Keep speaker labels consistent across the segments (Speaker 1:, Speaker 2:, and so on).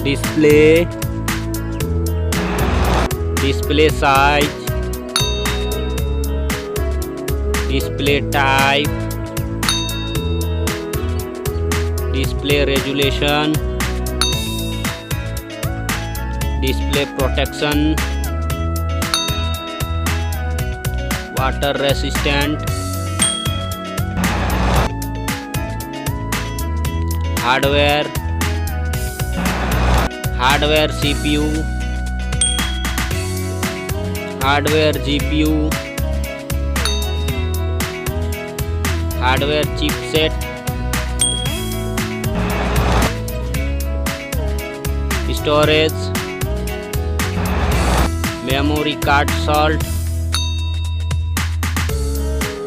Speaker 1: display, display size, display type, display resolution, display protection, water resistant, hardware, hardware CPU, hardware GPU, hardware chipset, storage, memory card slot,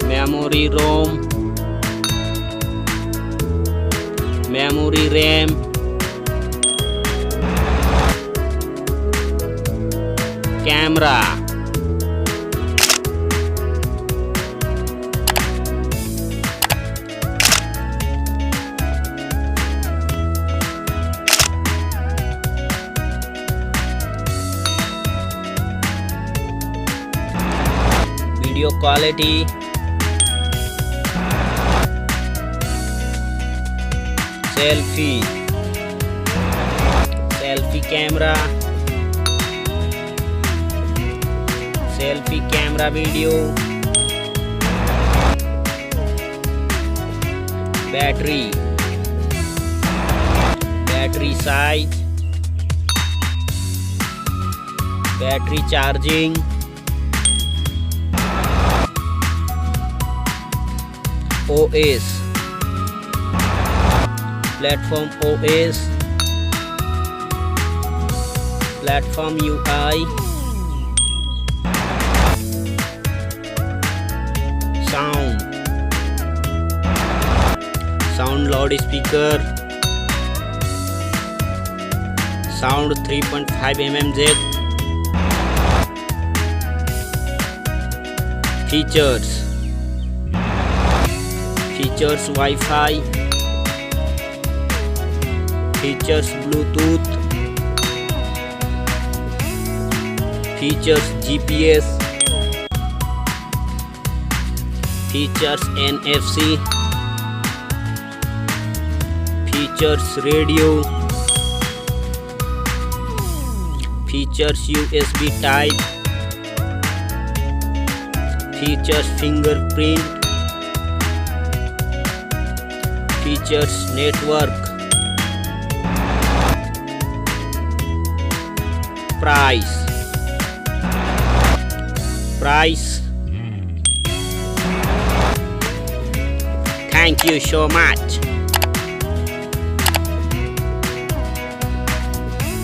Speaker 1: memory ROM, memory RAM, camera, video quality, selfie, selfie camera, selfie camera video, battery, battery size, battery charging, OS, platform OS, platform UI, sound, sound loudspeaker, sound 3.5 mm jack, features, features Wi-Fi, features Bluetooth, features GPS, features NFC, features radio, features USB type, features fingerprint, features network, price, price. Thank you so much.